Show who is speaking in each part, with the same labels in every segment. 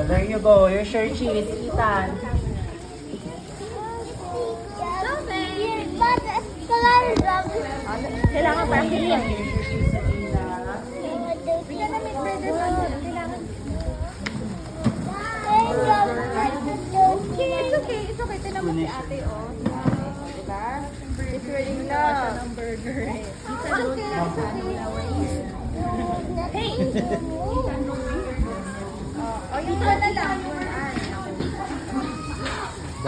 Speaker 1: there you go. Here's your cheese, Ethan.
Speaker 2: Kailangan para pilihan.
Speaker 1: Here's your cheese, Ida.
Speaker 2: It's okay. It's okay. Tinan mo si ate, oh. Diba? It's really love. Ng burger. Hey! Oh, yung ka na lang.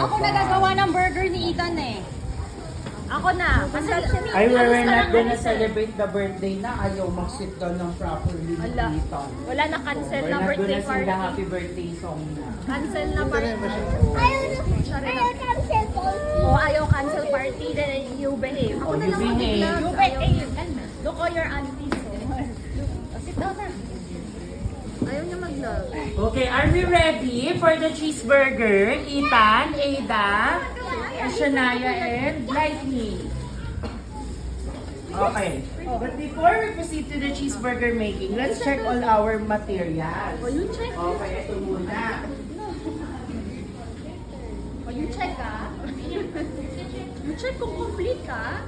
Speaker 2: Ako nagagawa ng burger ni Ethan eh. Ako na. Kasi
Speaker 1: Ay, we're not gonna celebrate the birthday na. Ayaw mag-sit down ng properly ni
Speaker 2: Wala.
Speaker 1: Ethan.
Speaker 2: Wala na cancel
Speaker 1: We're
Speaker 2: na
Speaker 1: not
Speaker 2: birthday
Speaker 1: gonna sing the
Speaker 2: party.
Speaker 1: happy birthday song na.
Speaker 2: Cancel na party. Oh, ayaw cancel party. Then you behave.
Speaker 1: Oh, you behave.
Speaker 2: You behave. Look all your aunties. Sit down na. Ayaw niya mag-love.
Speaker 1: Okay, are we ready for the cheeseburger? Ethan, Ada, Shania, and Lightning. Okay. But before we proceed to the cheeseburger making, let's check all our materials.
Speaker 2: Oh, you check.
Speaker 1: Okay, ito muna.
Speaker 2: Oh, you check ah. You check kung complete ka.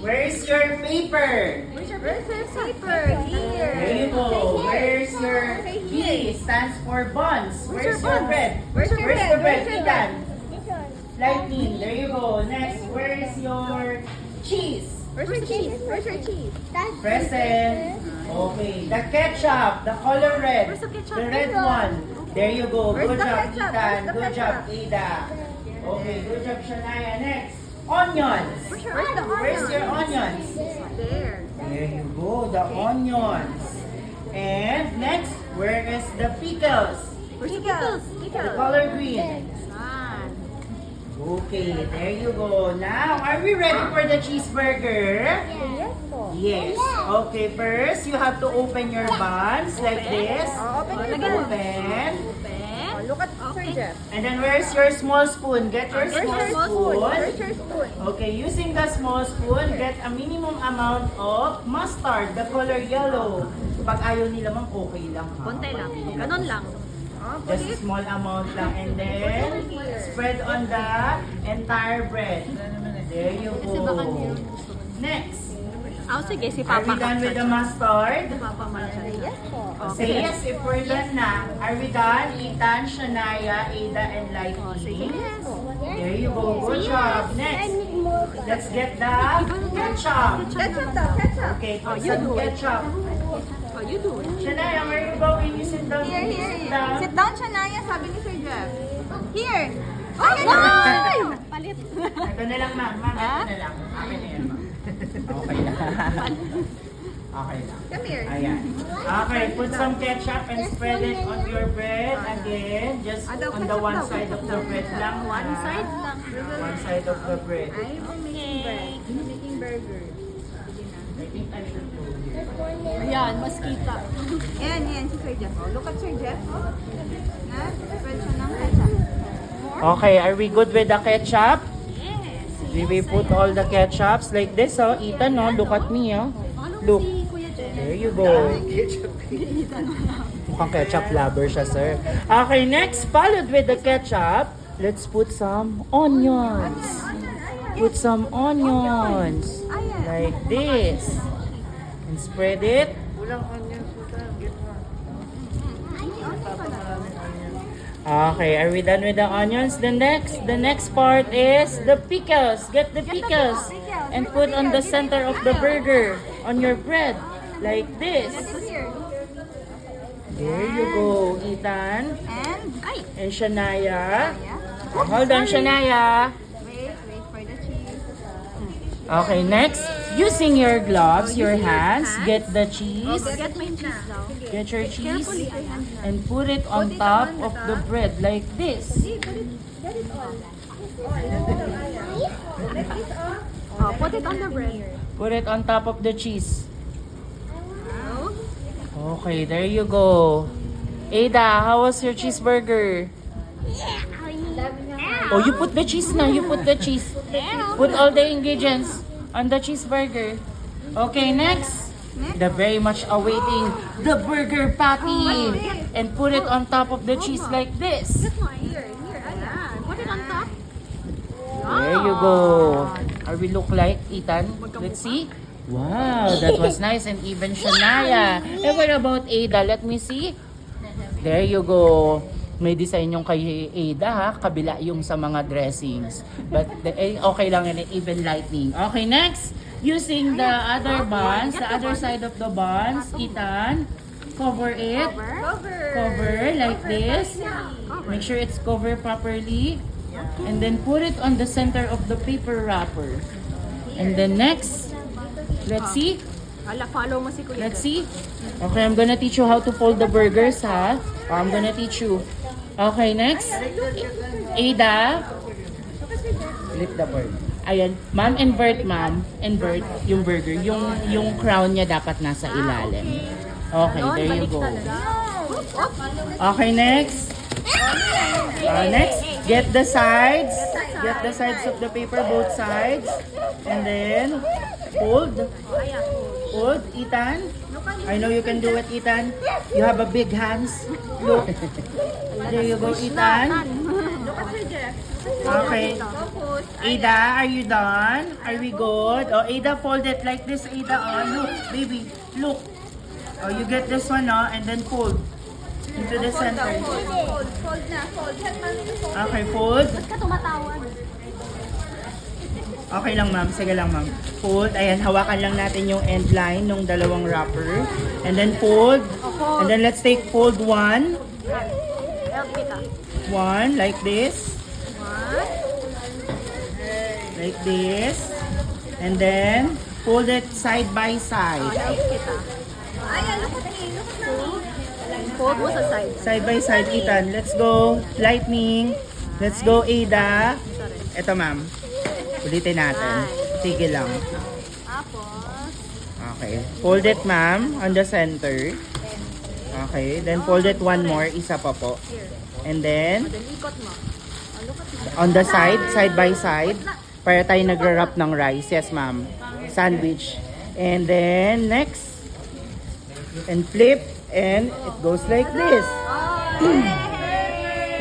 Speaker 1: Where's your paper?
Speaker 2: Where's your paper? Here.
Speaker 1: There you go. Where's your B? Stands for buns. Where's your bread?
Speaker 2: Where's your bread?
Speaker 1: the bread?
Speaker 2: Where's your
Speaker 1: Ethan. Lightning. There you go. Next, where's your cheese?
Speaker 2: Where's your cheese? Where's your cheese?
Speaker 1: Present. Okay. The ketchup. The color red.
Speaker 2: Where's the ketchup?
Speaker 1: The red
Speaker 2: Ito.
Speaker 1: one. There you go.
Speaker 2: Where's
Speaker 1: Good
Speaker 2: the
Speaker 1: job,
Speaker 2: ketchup?
Speaker 1: Ethan.
Speaker 2: Where's the
Speaker 1: Good job,
Speaker 2: ketchup?
Speaker 1: Ada. Okay. Good job, Shania. Next, onions.
Speaker 2: Where's the onions?
Speaker 1: Where's your onions?
Speaker 2: There.
Speaker 1: There you go, the onions. And next, where is the pickles?
Speaker 2: Where's the pickles?
Speaker 1: The color green.
Speaker 2: Saan?
Speaker 1: Okay, there you go. Now, are we ready for the cheeseburger?
Speaker 2: Yes po.
Speaker 1: Yes. Okay, first, you have to open your buns like this.
Speaker 2: Open your
Speaker 1: Open.
Speaker 2: Open. Look at Sir Jeff.
Speaker 1: And then, where's your small spoon? Get your
Speaker 2: Where's your
Speaker 1: small
Speaker 2: spoon?
Speaker 1: spoon.
Speaker 2: Where's your spoon?
Speaker 1: Okay, using the small spoon, get a minimum amount of mustard, the color yellow. Pag ayaw nila mang okay lang ha.
Speaker 2: Konti lang. Ganon lang.
Speaker 1: Just a small amount lang. And then, spread on the entire bread. There you go. Next.
Speaker 2: Oh, sige. Si
Speaker 1: Are we
Speaker 2: Papa.
Speaker 1: done with the mustard?
Speaker 2: Papa Marchan. Yes po.
Speaker 1: Say yes if we're done na. Are we done? Ethan, Shania, Ada, and
Speaker 2: Sige.
Speaker 1: Lightning.
Speaker 2: Yes.
Speaker 1: There you go. Good job. Next. Let's get the ketchup.
Speaker 2: Ketchup daw. Ketchup.
Speaker 1: Okay, put
Speaker 2: you
Speaker 1: some
Speaker 2: do it.
Speaker 1: ketchup.
Speaker 2: Oh, you do it.
Speaker 1: Shania, where you going? You sit down.
Speaker 3: Here,
Speaker 1: You
Speaker 3: here,
Speaker 1: sit
Speaker 3: here.
Speaker 1: down.
Speaker 3: Sit down, Shania, sabi ni Sir Jeff. Here.
Speaker 2: Ay!
Speaker 3: Ay!
Speaker 2: Palit.
Speaker 1: Ito na lang, ma'am. Ma'am, ito na lang. Akin na yan, ma'am. Okay lang. Okay lang.
Speaker 3: Come here.
Speaker 1: Ayan. Okay, put some ketchup and spread it on your bread again. Just on the one side of the bread lang.
Speaker 2: One side lang.
Speaker 1: One side of the bread.
Speaker 3: I'm making bread. Making burger.
Speaker 1: I think I should go here.
Speaker 2: Ayan, mas kita.
Speaker 3: Yan, yan, si Sir Jeff. Oh, look at Sir Jeff. Oh. Na, spread siya ng ketchup.
Speaker 1: Okay, are we good with the ketchup?
Speaker 2: Yes.
Speaker 1: We will put all the ketchups like this, oh. Ethan, oh. Look at me, oh. Look.
Speaker 2: Si Kuya Jen.
Speaker 1: There you go. Mukhang ketchup lover siya, sir. Okay, next, followed with the ketchup, let's put some onions. Put some onions. Like this. And spread it. Okay, are we done with the onions? The next part is the pickles. Get the pickles and put on the center of the burger on your bread like this.
Speaker 3: Here.
Speaker 1: There you go, Ethan
Speaker 3: And,
Speaker 1: and Shania.
Speaker 3: yeah.
Speaker 1: Hold on, Shania.
Speaker 3: Wait for the cheese.
Speaker 1: Okay, next, using your gloves, your hands, get the cheese.
Speaker 2: Get my cheese daw.
Speaker 1: Get your cheese and put it on top of the bread like this.
Speaker 2: Oh, put it on the bread.
Speaker 1: Put it on top of the cheese. Okay, there you go. Ada, how was your cheeseburger? Oh, you put the cheese na. You put the cheese. Put all the ingredients on the cheeseburger. Okay, next. The very much awaiting the burger patty. And put it on top of the cheese like this.
Speaker 3: Here, ayan. Put it on top.
Speaker 1: There you go. Are we look like, Ethan? Let's see. Wow, that was nice and even Shania. And what about Ada? Let me see. There you go. May design yung kay Ada ha. Kabila yung sa mga dressings. But okay lang yun, even lightning. Okay, next. Using the other buns, the other side of the buns, Ethan, cover it. Cover like this. Make sure it's covered properly. And then put it on the center of the paper wrapper. And then next, let's see.
Speaker 3: Hala, follow mo si Kuya.
Speaker 1: Let's see. Okay, I'm gonna teach you how to fold the burgers, ha? I'm gonna teach you. Okay, next. Ada. Flip the bird. Ayan. Ma'am, invert, ma'am. Invert yung burger. Yung crown niya dapat nasa ilalim. Okay, there you go. Okay, next. Next, get the sides. Get the sides of the paper, both sides. And then, fold. Fold, Ethan. I know you can do it, Ethan. You have a big hands. Look. There you go, Ethan. Okay. Ada, are you done? Are we good? Oh, Ada, fold it like this, Ada. Oh, look, baby. Look. Oh, you get this one, oh, and then fold into the center.
Speaker 3: Fold na, fold.
Speaker 1: Okay, fold.
Speaker 3: Ba't ka tumatawag?
Speaker 1: Okay lang, ma'am. Sige lang, ma'am. Fold. Ayan, hawakan lang natin yung end line ng dalawang wrapper. And then fold. And then let's take fold one.
Speaker 3: Help kita.
Speaker 1: One, like this. Like this. And then, fold it side by side.
Speaker 3: Help kita. Ayan, look at me. Look at me. Fold mo sa side.
Speaker 1: Side by side, Ethan. Let's go. Lightning. Let's go, Ada. Ito, ma'am. Ulitin natin. Sige lang.
Speaker 3: Tapos,
Speaker 1: Okay. Fold it, ma'am, on the center. Okay. Then fold it one more. Isa pa po. And then,
Speaker 3: then ikot mo.
Speaker 1: on the side, side by side, para tayo nagra-wrap ng rice. Yes, ma'am. Sandwich. And then, next. And flip. And it goes like this.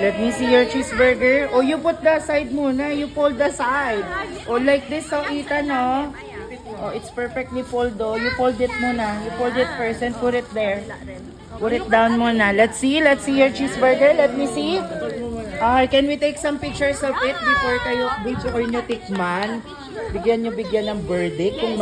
Speaker 1: Let me see your cheeseburger. Oh, you put the side muna. You fold the side. Oh, like this, oh, Ethan, oh. Oh, it's perfectly fold, oh. You fold it muna. You fold it first and put it there. Put it down muna. Let's see your cheeseburger. Let me see. Can we take some pictures of it before nyo tikman? Bigyan ng verdict kung